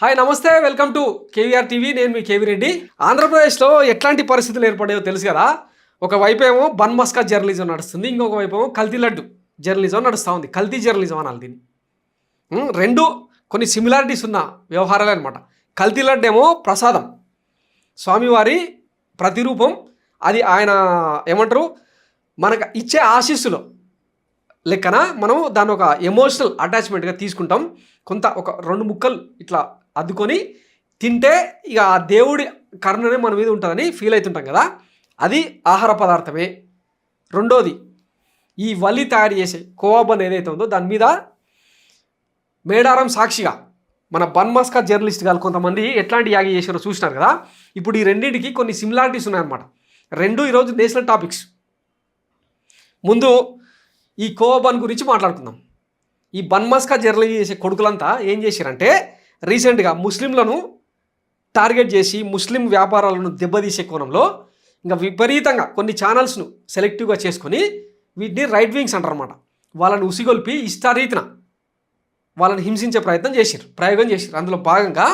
Hi నమస్తే, welcome to KVR TV. నేను మీ KV Reddy. ఆంధ్రప్రదేశ్లో ఎట్లాంటి పరిస్థితులు ఏర్పడాయో తెలుసు కదా. ఒకవైపు ఏమో బన్ మస్కా జర్నలిజం నడుస్తుంది, ఇంకొక వైపు ఏమో కల్తీ లడ్డు జర్నలిజం నడుస్తూ ఉంది. కల్తీ జర్నలిజం అనాలి దీన్ని. రెండు కొన్ని సిమిలారిటీస్ ఉన్న వ్యవహారాలు అనమాట. కల్తీ లడ్డు ఏమో ప్రసాదం, స్వామివారి ప్రతిరూపం. అది ఆయన ఏమంటారు, మనకు ఇచ్చే ఆశీస్సులో లెక్కన మనం దాన్ని ఒక ఎమోషనల్ అటాచ్మెంట్గా తీసుకుంటాం. కొంత ఒక 2 ముక్కలు ఇట్లా అద్దుకొని తింటే ఇక ఆ దేవుడి కరుణనే మన మీద ఉంటుందని ఫీల్ అవుతుంటాం కదా. అది ఆహార పదార్థమే. రెండోది, ఈ వలి తయారు చేసే కోవాబన్ ఏదైతే ఉందో దాని మీద మేడారం సాక్షిగా మన బన్ మస్కా జర్నలిస్ట్ గారు కొంతమంది ఎట్లాంటి యాగి చేసారో చూసినారు కదా. ఇప్పుడు ఈ రెండింటికి కొన్ని సిమిలారిటీస్ ఉన్నాయన్నమాట. రెండు ఈరోజు నేషనల్ టాపిక్స్. ముందు ఈ కోవాబన్ గురించి మాట్లాడుకుందాం. ఈ బన్ మస్కా జర్నలిజం చేసే కొడుకులంతా ఏం చేశారంటే, రీసెంట్గా ముస్లింలను టార్గెట్ చేసి ముస్లిం వ్యాపారాలను దెబ్బతీసే కోణంలో ఇంకా విపరీతంగా కొన్ని ఛానల్స్ను సెలెక్టివ్గా చేసుకొని వీటిని రైట్ వింగ్స్ అంటారు అన్నమాట. వాళ్ళని ఉసిగొల్పి ఇష్టారీతిన వాళ్ళని హింసించే ప్రయోగం చేశారు. అందులో భాగంగా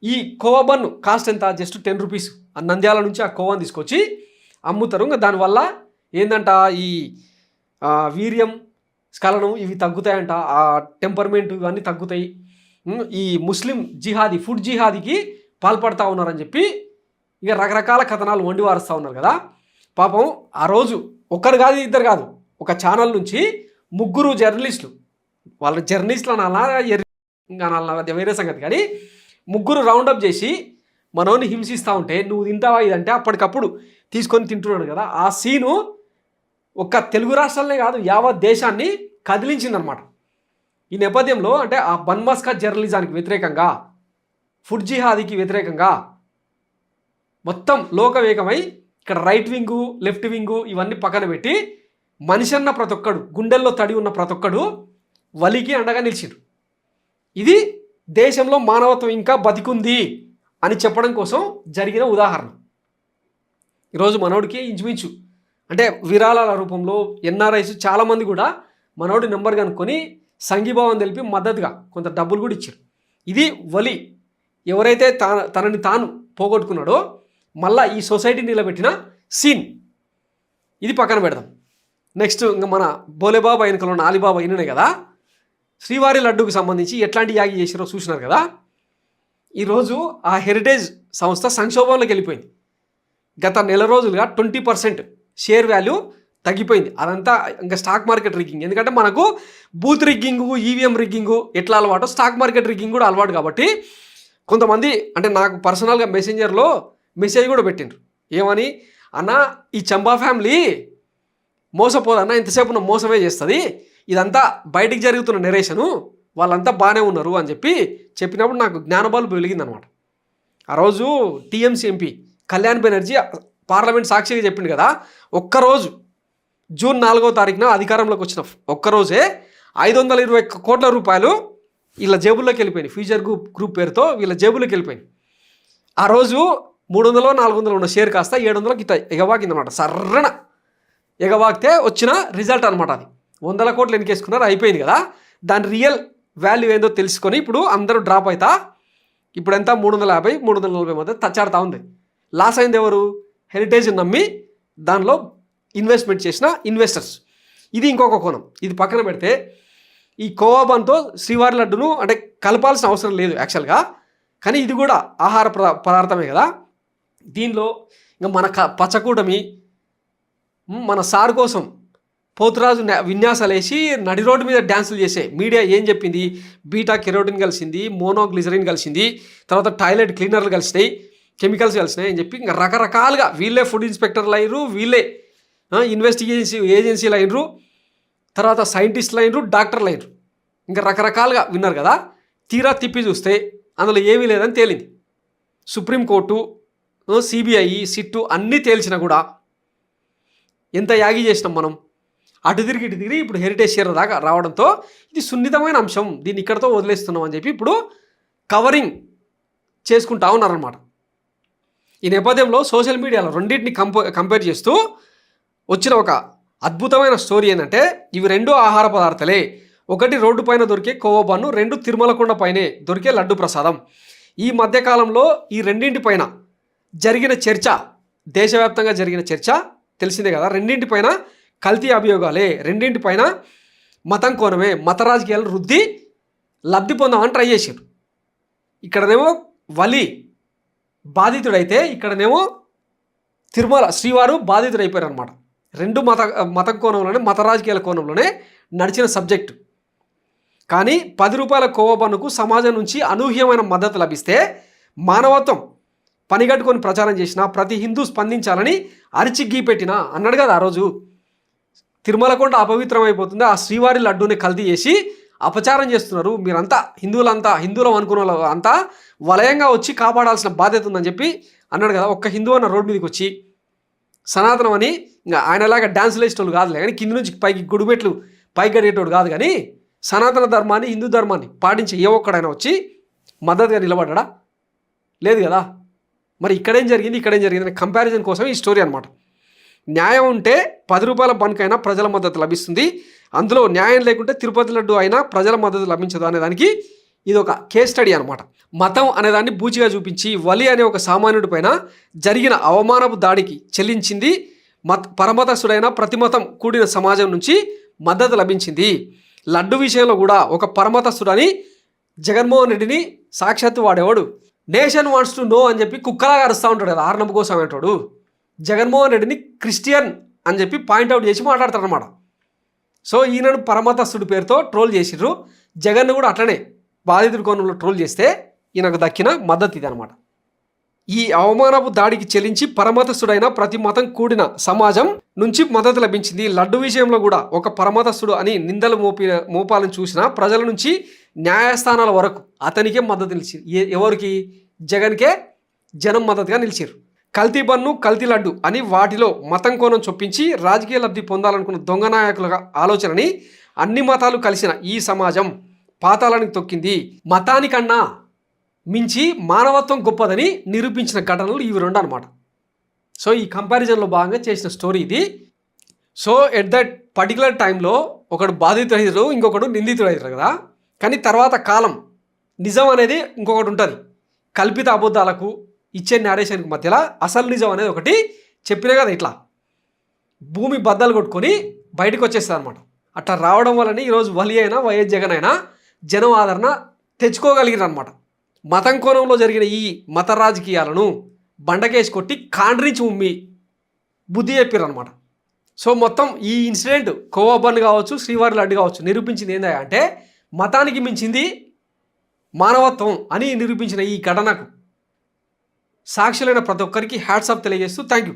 ఈ కోవాబన్ కాస్ట్ ఎంత, జస్ట్ 10 రూపీస్. ఆ నంద్యాల నుంచి ఆ కోవాని తీసుకొచ్చి అమ్ముతారు. ఇంకా దానివల్ల ఏంటంట, ఈ వీర్యం, స్ఖలనం ఇవి తగ్గుతాయంట, ఆ టెంపర్మెంట్ ఇవన్నీ తగ్గుతాయి. ఈ ముస్లిం జిహాదీ, ఫుడ్ జిహాదీకి పాల్పడతా ఉన్నారని చెప్పి ఇక రకరకాల కథనాలు వండి వారుస్తూ ఉన్నారు కదా. పాపం ఆ రోజు ఒక్కరు కాదు, ఇద్దరు కాదు, ఒక ఛానల్ నుంచి 3 జర్నలిస్టులు, వాళ్ళ జర్నలిస్టులు అనాలన్నా వేరే సంగతి, కానీ 3 రౌండప్ చేసి మనోని హింసిస్తూ ఉంటే నువ్వు తింటావా ఇదంటే అప్పటికప్పుడు తీసుకొని తింటున్నాడు కదా. ఆ సీను ఒక్క తెలుగు రాష్ట్రాలనే కాదు, యావత్ దేశాన్ని కదిలించిందనమాట. ఈ నేపథ్యంలో అంటే ఆ బన్ మస్కా జర్నలిజానికి వ్యతిరేకంగా, ఫుడ్ జిహాదీకి వ్యతిరేకంగా మొత్తం లోకవేగమై ఇక్కడ రైట్ వింగు, లెఫ్ట్ వింగు ఇవన్నీ పక్కన పెట్టి మనిషి అన్న ప్రతి ఒక్కడు, గుండెల్లో తడి ఉన్న ప్రతి ఒక్కడు వలికి అండగా నిలిచిండు. ఇది దేశంలో మానవత్వం ఇంకా బతికుంది అని చెప్పడం కోసం జరిగిన ఉదాహరణ. ఈరోజు మనోడికి ఇంచుమించు అంటే విరాళాల రూపంలో ఎన్ఆర్ఐస్ చాలామంది కూడా మనోడి నెంబర్ కనుక్కొని సంఘీభావం తెలిపి మద్దతుగా కొంత డబ్బులు కూడా ఇచ్చారు. ఇది వలి ఎవరైతే తనని తాను పోగొట్టుకున్నాడో మళ్ళీ ఈ సొసైటీ నిలబెట్టిన సీన్. ఇది పక్కన పెడదాం. నెక్స్ట్ ఇంకా మన బోలేబాబా వెనుకలో ఉన్న అలీబాబా ఈయననే కదా. శ్రీవారి లడ్డూకి సంబంధించి ఎట్లాంటి యాగి చేసారో చూసినారు కదా. ఈరోజు ఆ హెరిటేజ్ సంస్థ సంక్షోభంలోకి వెళ్ళిపోయింది. గత నెల రోజులుగా 20% షేర్ వాల్యూ తగ్గిపోయింది. అదంతా ఇంకా స్టాక్ మార్కెట్ రిగ్గింగ్. ఎందుకంటే మనకు బూత్ రిగ్గింగు, ఈవీఎం రిగ్గింగు ఎట్లా అలవాటు, స్టాక్ మార్కెట్ రిగ్గింగ్ కూడా అలవాటు. కాబట్టి కొంతమంది అంటే నాకు పర్సనల్గా మెసెంజర్లో మెసేజ్ కూడా పెట్టిండ్రు. ఏమని, అన్న ఈ చంబా ఫ్యామిలీ మోసపోదన్న, ఇంతసేపు ఉన్న మోసమే చేస్తుంది, ఇదంతా బయటికి జరుగుతున్న నెరేషను, వాళ్ళంతా బాగానే ఉన్నారు అని చెప్పినప్పుడు నాకు జ్ఞానబల్బు వెలిగిందనమాట. ఆ రోజు TMC MP Kalyan Banerjee parliament సాక్షిగా చెప్పిండు కదా, ఒక్కరోజు జూన్ 4వ తారీఖున అధికారంలోకి వచ్చిన ఒక్కరోజే 520 కోట్ల రూపాయలు వీళ్ళ జేబుల్లోకి వెళ్ళిపోయినాయి. ఫ్యూచర్ గ్రూప్ పేరుతో వీళ్ళ జేబుల్లోకి వెళ్ళిపోయింది. ఆ రోజు 300 400 ఉన్న షేర్ కాస్త 700కి ఇట్లా ఎగవాకిందనమాట. సర్రన ఎగవాకితే వచ్చిన రిజల్ట్ అనమాట. అది 100 కోట్లు ఎన్నికేసుకున్నారు, అయిపోయింది కదా. దాని రియల్ వాల్యూ ఏందో తెలుసుకొని ఇప్పుడు అందరూ డ్రాప్ అవుతా, ఇప్పుడు ఎంత 350 340 మధ్య తచ్చాడుతూ ఉంది. లాస్ అయింది ఎవరు? హెరిటేజ్ నమ్మి దానిలో ఇన్వెస్ట్మెంట్ చేసిన ఇన్వెస్టర్స్. ఇది ఇంకొక కోణం. ఇది పక్కన పెడితే ఈ కోవాబన్తో శ్రీవారి లడ్డును అంటే కలపాల్సిన అవసరం లేదు యాక్చువల్గా, కానీ ఇది కూడా ఆహార పదార్థమే కదా. దీనిలో ఇంకా మన పచ్చకూటమి మన సార్ కోసం పోతురాజు విన్యాసాలు వేసి నడి రోడ్డు మీద డ్యాన్సులు చేసే మీడియా ఏం చెప్పింది, బీటా కెరోటిన్ కలిసింది, మోనోగ్లిజరిన్ కలిసింది, తర్వాత టాయిలెట్ క్లీనర్లు కలిసినాయి, కెమికల్స్ కలిసినాయి అని చెప్పి ఇంకా రకరకాలుగా వీళ్ళే ఫుడ్ ఇన్స్పెక్టర్లు అయినరు, వీళ్ళే ఇన్వెస్టిగేషన్ ఏజెన్సీలు అయినరు, తర్వాత సైంటిస్టులు అయినరు, డాక్టర్లు అయినరు, ఇంకా రకరకాలుగా విన్నారు కదా. తీరా తిప్పి చూస్తే అందులో ఏమీ లేదని తేలింది. సుప్రీంకోర్టు, సిబిఐ, సిట్టు అన్నీ తేల్చినా కూడా ఎంత యాగి చేసినాం మనం. అటు తిరిగి ఇప్పుడు హెరిటేజ్ షేర్ దాకా రావడంతో ఇది సున్నితమైన అంశం, దీన్ని ఇక్కడతో వదిలేస్తున్నాం అని చెప్పి ఇప్పుడు కవరింగ్ చేసుకుంటా ఉన్నారన్నమాట. ఈ నేపథ్యంలో సోషల్ మీడియాలో రెండింటిని కంపేర్ చేస్తూ వచ్చిన ఒక అద్భుతమైన స్టోరీ ఏంటంటే, ఇవి 2 ఆహార పదార్థాలే, ఒకటి రోడ్డు పైన దొరికే కోవా బన్ను, 2 తిరుమలకొండ పైనే దొరికే లడ్డు ప్రసాదం. ఈ మధ్యకాలంలో ఈ రెండింటి పైన జరిగిన చర్చ, దేశవ్యాప్తంగా జరిగిన చర్చ తెలిసిందే కదా. రెండింటిపైన కల్తీ అభియోగాలే, రెండింటిపైన మతం కోణమే, మత రాజకీయాలను రుద్ది లబ్ధి పొందామని ట్రై చేశారు. ఇక్కడనేమో వలి బాధితుడైతే, ఇక్కడనేమో తిరుమల శ్రీవారు బాధితుడైపోయారు అనమాట. రెండు మతం కోణంలోనే, మత రాజకీయాల కోణంలోనే నడిచిన సబ్జెక్టు. కానీ 10 రూపాయల కోవా బన్నుకు సమాజం నుంచి అనూహ్యమైన మద్దతు లభిస్తే, మానవత్వం పనిగట్టుకొని ప్రచారం చేసిన ప్రతి హిందూ స్పందించాలని అరిచిగ్గి పెట్టిన అన్నాడు కదా ఆ రోజు. తిరుమలకొండ అపవిత్రమైపోతుంది, ఆ శ్రీవారి లడ్డూని కల్తీ చేసి అపచారం చేస్తున్నారు, మీరంతా హిందువులం అనుకున్న వాళ్ళు అంతా వలయంగా వచ్చి కాపాడాల్సిన బాధ్యత ఉందని చెప్పి అన్నాడు కదా. ఒక్క హిందూ అన్న రోడ్డు మీదకి వచ్చి సనాతనం అని, ఇంకా ఆయనలాగా డ్యాన్సులు వేసేటోళ్ళు కాదులే కానీ, కింది నుంచి పైకి గుడిమెట్లు పైకి కడిగేటోడు కాదు, కానీ సనాతన ధర్మాన్ని, హిందూ ధర్మాన్ని పాటించే ఏ ఒక్కడైనా వచ్చి మద్దతుగా నిలబడ్డా? లేదు కదా. మరి ఇక్కడేం జరిగింది అనే కంపారిజన్ కోసం ఈ స్టోరీ అనమాట. న్యాయం ఉంటే 10 రూపాయల బన్కైనా ప్రజల మద్దతు లభిస్తుంది, అందులో న్యాయం లేకుంటే తిరుపతి లడ్డు అయినా ప్రజల మద్దతు లభించదు అనేదానికి ఇది ఒక కేస్ స్టడీ అనమాట. మతం అనేదాన్ని బూచిగా చూపించి వలి అనే ఒక సామాన్యుడి పైన జరిగిన అవమానపు దాడికి చెల్లించింది పరమతస్తుడైన ప్రతిమతం కూడిన సమాజం నుంచి మద్దతు లభించింది. లడ్డు విషయంలో కూడా ఒక పరమతస్తుడని జగన్మోహన్ రెడ్డిని సాక్షాత్తు వాడేవాడు నేషన్ వాంట్స్ టు నో అని చెప్పి కుక్కలాగా అరుస్తూ ఉంటాడు కదా ఆర్నబ్ కోసం అనేటోడు. జగన్మోహన్ రెడ్డిని క్రిస్టియన్ అని చెప్పి పాయింట్అవుట్ చేసి మాట్లాడతాడు అనమాట. సో ఈయనను పరమతస్తుడి పేరుతో ట్రోల్ చేసిర్రు, జగన్ను కూడా అట్లనే బాధితుడి కోణంలో ట్రోల్ చేస్తే ఈయనకు దక్కిన మద్దతు ఇది అనమాట. ఈ అవమానపు దాడికి చెల్లించి పరమతస్తుడైన ప్రతి మతం కూడిన సమాజం నుంచి మద్దతు లభించింది. లడ్డు విషయంలో కూడా ఒక పరమతస్తుడు అని నిందలు మోపాలను చూసిన ప్రజల నుంచి న్యాయస్థానాల వరకు అతనికే మద్దతు నిలిచింది. ఎవరికి? జగన్కే జనం మద్దతుగా నిలిచారు. కల్తీ బన్ను, కల్తీ లడ్డు అని వాటిలో మతం కోణం చొప్పించి రాజకీయ లబ్ధి పొందాలనుకున్న దొంగ నాయకుల ఆలోచనని అన్ని మతాలు కలిసిన ఈ సమాజం పాతాళానికి తొక్కింది. మతానికన్నా మించి మానవత్వం గొప్పదని నిరూపించిన ఘటనలు ఇవి రెండు అనమాట. సో ఈ కంపారిజన్లో భాగంగా చేసిన స్టోరీ ఇది. సో ఎట్ దట్ పర్టికులర్ టైంలో ఒకడు బాధితుడు, ఇంకొకడు నిందితుడు అవుతారు కదా. కానీ తర్వాత కాలం నిజం అనేది ఇంకొకటి ఉంటుంది. కల్పిత అబద్ధాలకు ఇచ్చే నేరేషన్కి మధ్యలో అసలు నిజం అనేది ఒకటి చెప్పినా కదా, ఇట్లా భూమి బద్దలు కొట్టుకొని బయటకు వచ్చేస్తుంది అనమాట. అట్లా రావడం వల్లనే ఈరోజు వలి అయినా వైఎస్ జగన్ అయినా జనం ఆదరణ తెచ్చుకోగలిగిన అనమాట. మతం కోణంలో జరిగిన ఈ మత రాజకీయాలను బండకేసి కొట్టి కాండ్రించి ఉమ్మి బుద్ధి చెప్పారు అనమాట. సో మొత్తం ఈ ఇన్సిడెంట్ కోవా బన్ కావచ్చు, శ్రీవారి లడ్డు కావచ్చు నిరూపించింది ఏందా అంటే మతానికి మించింది మానవత్వం అని నిరూపించిన ఈ ఘటనకు సాక్షులైన ప్రతి ఒక్కరికి హ్యాట్స్ ఆఫ్ తెలియజేస్తూ థ్యాంక్ యూ.